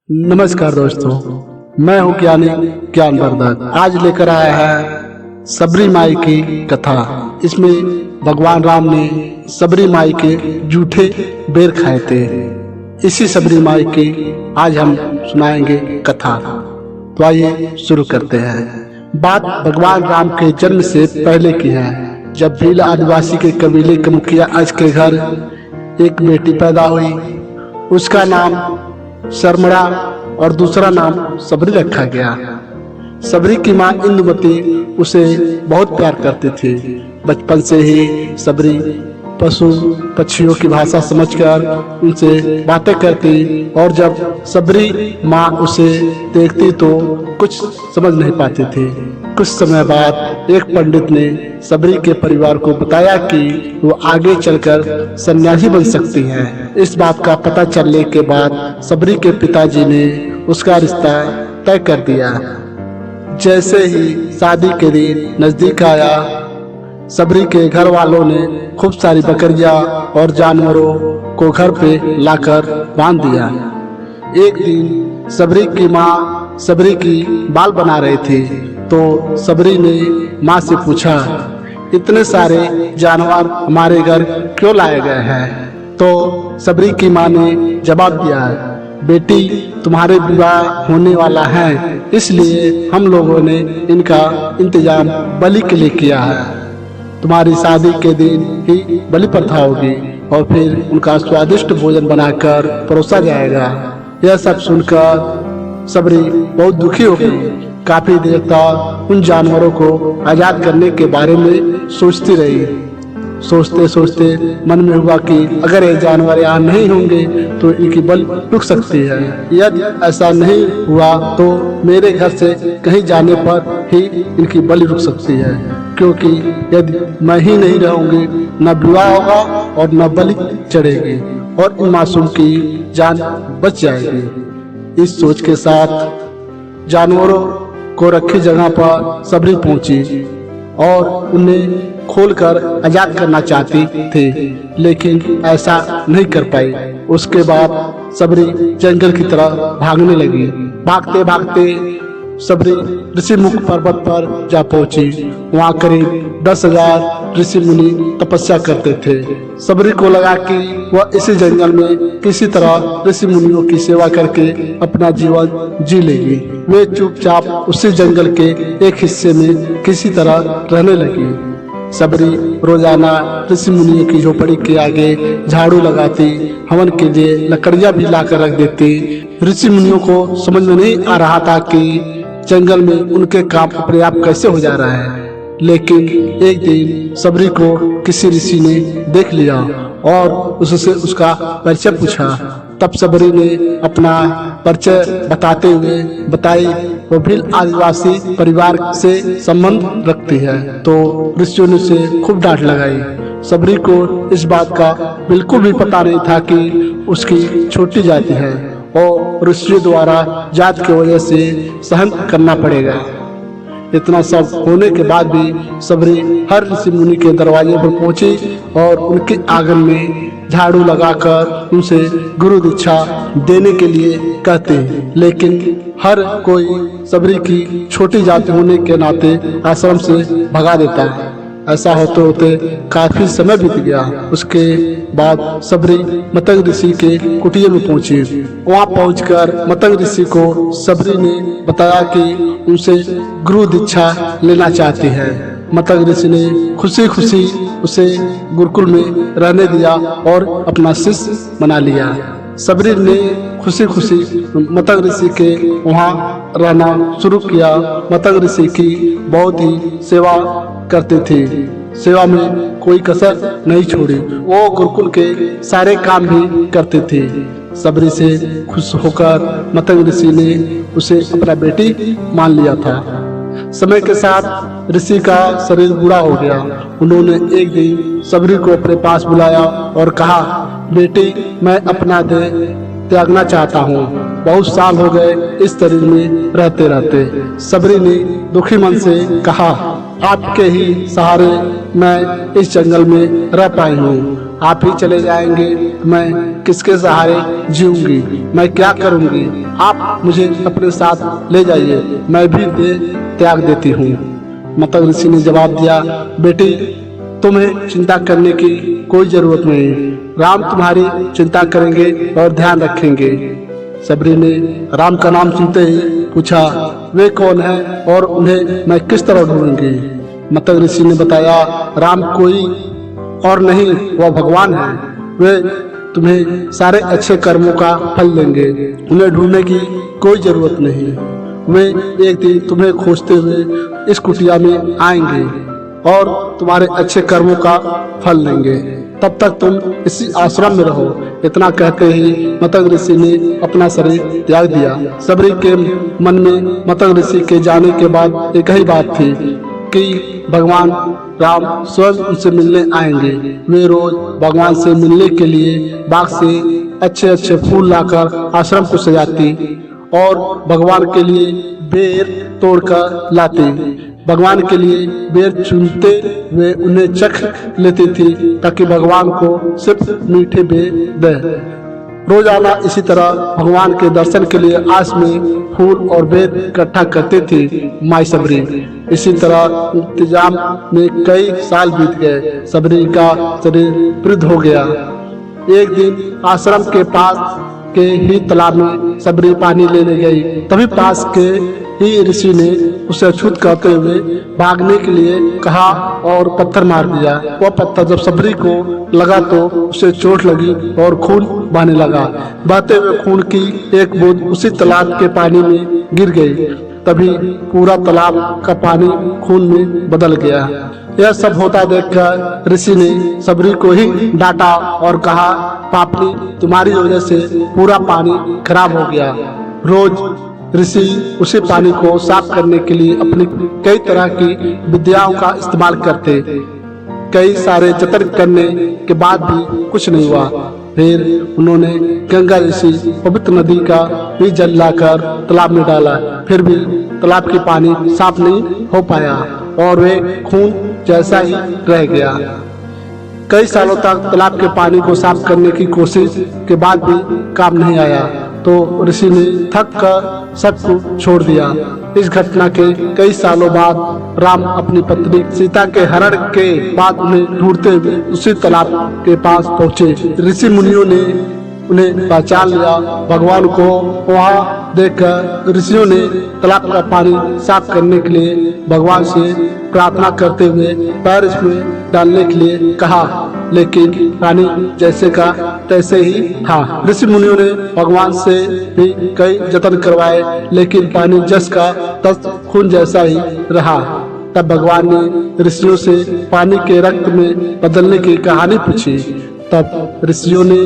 नमस्कार दोस्तों, मैं हूँ ज्ञान वर्धक। आज लेकर आया है सबरी माई की कथा। इसमें भगवान राम ने सबरी माई के जूठे बेर खाए थे। इसी सबरी माई की आज हम सुनाएंगे कथा। तो आइए शुरू करते हैं। बात भगवान राम के जन्म से पहले की है, जब भील आदिवासी के कबीले के मुखिया अज के घर एक बेटी पैदा हुई। उसका नाम शर्मड़ा और दूसरा नाम सबरी रखा गया। सबरी की माँ इंदुमती उसे बहुत प्यार करती थी। बचपन से ही सबरी पशु पक्षियों की भाषा समझकर उनसे बातें करती, और जब सबरी माँ उसे देखती तो कुछ समझ नहीं पाती थी। कुछ समय बाद एक पंडित ने सबरी के परिवार को बताया कि वो आगे चलकर सन्यासी बन सकती है। इस बात का पता चलने के बाद सबरी के पिताजी ने उसका रिश्ता तय कर दिया। जैसे ही शादी के दिन नजदीक आया, सबरी के घर वालों ने खूब सारी बकरियां और जानवरों को घर पे लाकर बांध दिया। एक दिन सबरी की माँ सबरी की बाल बना रही थी, तो सबरी ने माँ से पूछा, इतने सारे जानवर हमारे घर क्यों लाए गए हैं? तो सबरी की माँ ने जवाब दिया, बेटी तुम्हारे विवाह होने वाला है, इसलिए हम लोगों ने इनका इंतजाम बलि के लिए किया है। तुम्हारी शादी के दिन ही बलि प्रथा होगी और फिर उनका स्वादिष्ट भोजन बनाकर परोसा जाएगा। यह सब सुनकर सबरी बहुत दुखी हो गई। काफी देर तक उन जानवरों को आजाद करने के बारे में सोचती रही। सोचते सोचते मन में हुआ कि अगर ये जानवर यहाँ नहीं होंगे तो इनकी बलि रुक सकती है। यदि ऐसा नहीं हुआ तो मेरे घर से कहीं जाने पर ही इनकी बलि रुक सकती है, क्योंकि यदि मैं ही नहीं रहूंगी न विवाह होगा और न बलि चढ़ेगी और इन मासूम की जान बच जाएगी। इस सोच के साथ जानवरों को रखी जगह पर सबरी पहुंची और उन्हें खोलकर आजाद करना चाहती थी, लेकिन ऐसा नहीं कर पाई। उसके बाद सबरी जंगल की तरफ भागने लगी। भागते भागते सबरी ऋषि मुख पर्वत पर जा पहुंची। वहाँ करीब 10,000 ऋषि मुनि तपस्या करते थे। सबरी को लगा कि वह इसी जंगल में किसी तरह ऋषि मुनियों की सेवा करके अपना जीवन जी लेगी। वे चुपचाप उसी जंगल के एक हिस्से में किसी तरह रहने लगी। सबरी रोजाना ऋषि मुनियों की झोपड़ी के आगे झाड़ू लगाती, हवन के लिए लकड़ियां भी लाकर रख देती। ऋषि मुनियों को समझ में नहीं आ रहा था कि जंगल में उनके काम अपने आप कैसे हो जा रहा है। लेकिन एक दिन सबरी को किसी ऋषि ने देख लिया और उससे उसका परिचय पूछा। तब सबरी ने अपना परिचय बताते हुए बताई वो भील आदिवासी परिवार से संबंध रखती है। तो ऋषियों ने उसे खूब डांट लगाई। सबरी को इस बात का बिल्कुल भी पता नहीं था कि उसकी छोटी जाति है और ऋषियों द्वारा जात की वजह से सहन करना पड़ेगा। इतना सब होने के बाद भी सबरी हर ऋषि मुनि के दरवाजे पर पहुंची और उनके आंगन में झाड़ू लगाकर उनसे गुरु दीक्षा देने के लिए कहते, लेकिन हर कोई सबरी की छोटी जाति होने के नाते आश्रम से भगा देता है। ऐसा होते होते काफी समय बीत गया। उसके बाद सबरी मतंग ऋषि के कुटिया में पहुंची। वहां पहुंचकर मतंग ऋषि को सबरी ने बताया कि उनसे गुरु दीक्षा लेना चाहती है। मतंग ऋषि ने खुशी खुशी उसे गुरुकुल में रहने दिया और अपना शिष्य बना लिया। सबरी ने खुशी खुशी मतंग ऋषि के वहाँ रहना शुरू किया। मतंग ऋषि की बहुत ही सेवा करती थी, सेवा में कोई कसर नहीं छोड़ी। वो गुरुकुल के सारे काम भी करती थी। सबरी से खुश होकर मतंग ऋषि ने उसे अपना बेटी मान लिया था। समय के साथ ऋषि का शरीर बूढ़ा हो गया। उन्होंने एक दिन सबरी को अपने पास बुलाया और कहा, बेटी मैं अपना देह त्यागना चाहता हूँ। बहुत साल हो गए इस शरीर में रहते रहते। सबरी ने दुखी मन से कहा, आपके ही सहारे मैं इस जंगल में रह पाई हूँ। आप ही चले जाएंगे, मैं किसके सहारे जीऊंगी? मैं क्या करूंगी? आप मुझे अपने साथ ले जाइए, मैं भी दे त्याग देती हूँ। मतंग ऋषि ने जवाब दिया, बेटी तुम्हें चिंता करने की कोई जरूरत नहीं, राम तुम्हारी चिंता करेंगे और ध्यान रखेंगे। सबरी ने राम का नाम सुनते ही पूछा, वे कौन है और उन्हें मैं किस तरह ढूंढूंगी? मतंग ऋषि ने बताया, राम कोई और नहीं, वह भगवान है। वे तुम्हें सारे अच्छे कर्मों का फल देंगे, उन्हें ढूंढने की कोई जरूरत नहीं। वे एक दिन तुम्हें खोजते हुए इस कुटिया में आएंगे और तुम्हारे अच्छे कर्मों का फल देंगे, तब तक तुम इसी आश्रम में रहो। इतना कहते ही मतंग ऋषि ने अपना शरीर त्याग दिया। सबरी के मन में मतंग ऋषि के जाने के बाद एक ही बात थी कि भगवान राम स्वयं उनसे मिलने आएंगे। वे रोज भगवान से मिलने के लिए बाग से अच्छे अच्छे फूल लाकर आश्रम को सजाती और भगवान के लिए बेर तोड़कर लाती। भगवान के लिए बेर चुनते हुए उन्हें चख लेती थी ताकि भगवान को सिर्फ मीठे बेर दे। रोजाना इसी तरह भगवान के दर्शन के लिए आस में फूल और बेर इकट्ठा करते थे माई सबरी। इसी तरह इंतजाम में कई साल बीत गए। सबरी का शरीर वृद्ध हो गया। एक दिन आश्रम के पास के ही तालाब में सबरी पानी लेने गई। तभी पास के ही ऋषि ने उसे अछूत करते हुए भागने के लिए कहा और पत्थर मार दिया। वह पत्थर जब सबरी को लगा तो उसे चोट लगी और खून बहने लगा। बहते हुए खून की एक बूंद उसी तालाब के पानी में गिर गई। तभी पूरा तालाब का पानी खून में बदल गया। यह सब होता देखकर ऋषि ने सबरी को ही डांटा और कहा, पापनी, तुम्हारी वजह से पूरा पानी खराब हो गया। रोज ऋषि उसी पानी को साफ करने के लिए अपनी कई तरह की विद्याओं का इस्तेमाल करते। कई सारे जतन करने के बाद भी कुछ नहीं हुआ। फिर उन्होंने गंगा जैसी पवित्र नदी का भी जल लाकर तालाब में डाला, फिर भी तालाब की पानी साफ नहीं हो पाया और वे खून जैसा ही रह गया। कई सालों तक तालाब के पानी को साफ करने की कोशिश के बाद भी काम नहीं आया तो ऋषि ने थक कर सब कुछ छोड़ दिया। इस घटना के कई सालों बाद राम अपनी पत्नी सीता के हरण के बाद उन्हें ढूंढते हुए उसी तालाब के पास पहुँचे। ऋषि मुनियों ने उन्हें पहचान लिया। भगवान को वहाँ देखकर ऋषियों ने तालाब का पानी साफ करने के लिए भगवान से प्रार्थना करते हुए पैर इसमें डालने के लिए कहा, लेकिन पानी जैसे का तैसे ही था। ऋषि मुनियों ने भगवान से भी कई जतन करवाए, लेकिन पानी जस का तस खून जैसा ही रहा। तब भगवान ने ऋषियों से पानी के रक्त में बदलने की कहानी पूछी। तब ऋषियों ने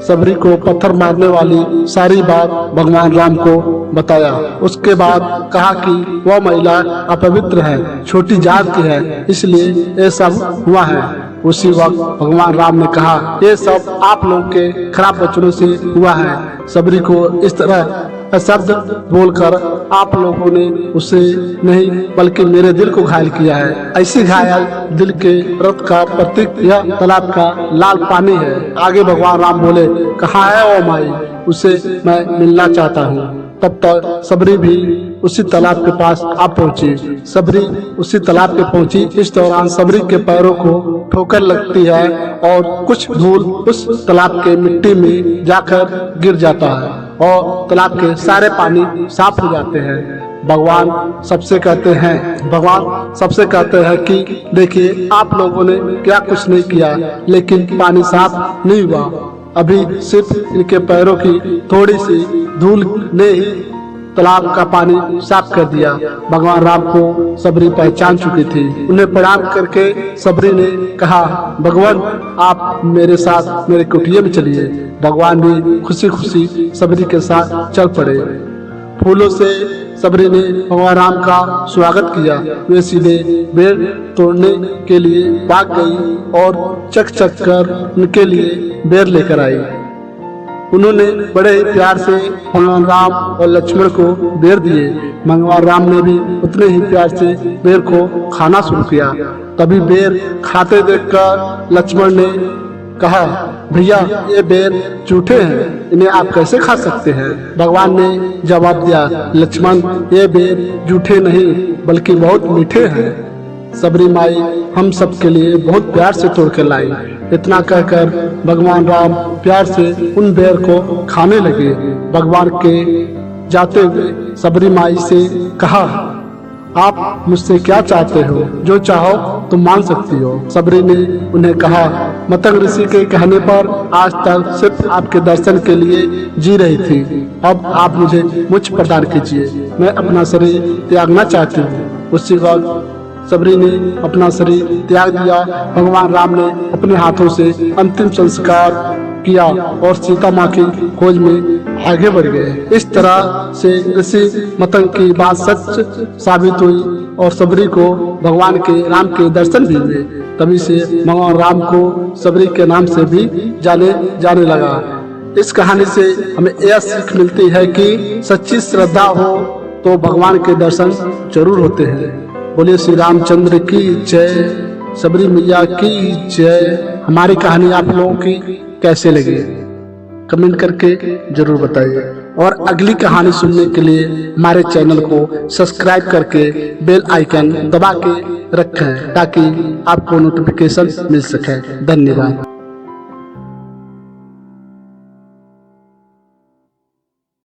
सबरी को पत्थर मारने वाली सारी बात भगवान राम को बताया। उसके बाद कहा कि वह महिला अपवित्र है, छोटी जात की है, इसलिए ये सब हुआ है। उसी वक्त भगवान राम ने कहा, ये सब आप लोगों के खराब वचनों से हुआ है। सबरी को इस तरह शब्द बोलकर आप लोगों ने उसे नहीं बल्कि मेरे दिल को घायल किया है। ऐसी घायल दिल के रक्त का प्रतीक यह तालाब का लाल पानी है। आगे भगवान राम बोले, कहाँ है वो माई, उसे मैं मिलना चाहता हूँ। तब तक सबरी भी उसी तालाब के पास आ पहुंची। सबरी उसी तालाब पे पहुंची। इस दौरान सबरी के पैरों को ठोकर लगती है और कुछ धूल उस तालाब के मिट्टी में जाकर गिर जाता है और तालाब के सारे पानी साफ हो जाते हैं। भगवान सबसे कहते हैं कि देखिए, आप लोगों ने क्या कुछ नहीं किया, लेकिन पानी साफ नहीं हुआ। अभी सिर्फ इनके पैरों की थोड़ी सी धूल ने ही तालाब का पानी साफ कर दिया। भगवान राम को सबरी पहचान चुकी थी। उन्हें प्रणाम करके सबरी ने कहा, भगवान आप मेरे साथ मेरे कुटिया में चलिए। भगवान भी खुशी खुशी सबरी के साथ चल पड़े। फूलों से सबरी ने भगवान राम का स्वागत किया। वे सीधे बेर तोड़ने के लिए भाग गई और चक चक कर उनके लिए बेर लेकर आई। उन्होंने बड़े ही प्यार से भगवान राम और लक्ष्मण को बेर दिए। भगवान राम ने भी उतने ही प्यार से बेर को खाना शुरू किया। तभी बेर खाते देखकर लक्ष्मण ने कहा, भैया ये बेर झूठे हैं, इन्हें आप कैसे खा सकते हैं? भगवान ने जवाब दिया, लक्ष्मण ये बेर झूठे नहीं बल्कि बहुत मीठे हैं। सबरी माई हम सब के लिए बहुत प्यार से तोड़ के लाई। इतना कहकर भगवान राम प्यार से उन बेर को खाने लगे। भगवान के जाते हुए सबरी माई से कहा, आप मुझसे क्या चाहते हो? जो चाहो तुम मांग सकती हो। सबरी ने उन्हें कहा, मतंग ऋषि के कहने पर आज तक सिर्फ आपके दर्शन के लिए जी रही थी, अब आप मुझे मुझ प्रदान कीजिए, मैं अपना शरीर त्यागना चाहती हूँ। उसी वक्त सबरी ने अपना शरीर त्याग दिया। भगवान राम ने अपने हाथों से अंतिम संस्कार किया और सीता माँ की खोज में आगे बढ़ गए। इस तरह से ऋषि मतंग की बात सच साबित हुई और सबरी को भगवान के राम के दर्शन भी हुए। तभी से भगवान राम को सबरी के नाम से भी जाने लगा। इस कहानी से हमें यह सीख मिलती है कि सच्ची श्रद्धा हो तो भगवान के दर्शन जरूर होते हैं। बोलिए श्री रामचंद्र की जय, सबरी मैया की जय। हमारी कहानी आप लोगों की कैसे लगी कमेंट करके जरूर बताइए और अगली कहानी सुनने के लिए हमारे चैनल को सब्सक्राइब करके बेल आइकन दबा के रखें ताकि आपको नोटिफिकेशन मिल सके। धन्यवाद।